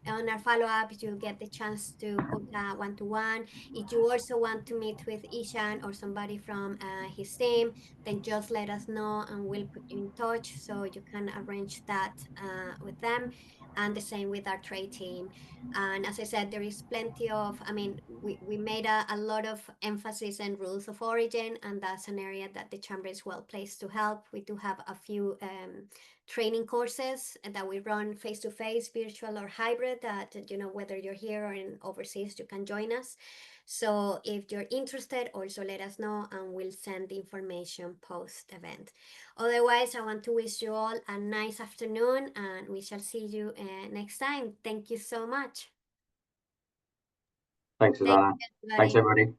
on our follow-up, you'll get the chance to book a one-to-one. If you also want to meet with Ishan or somebody from his team, then just let us know and we'll put you in touch, so you can arrange that with them. And the same with our trade team. And as I said, there is plenty of, we made a lot of emphasis on rules of origin, and that's an area that the Chamber is well placed to help. We do have a few training courses that we run face-to-face, virtual or hybrid, that, whether you're here or in overseas, you can join us. So if you're interested, also let us know, and we'll send the information post-event. Otherwise, I want to wish you all a nice afternoon, and we shall see you next time. Thank you so much. Thanks, Thank Susanna. you, Thanks, everybody. everybody.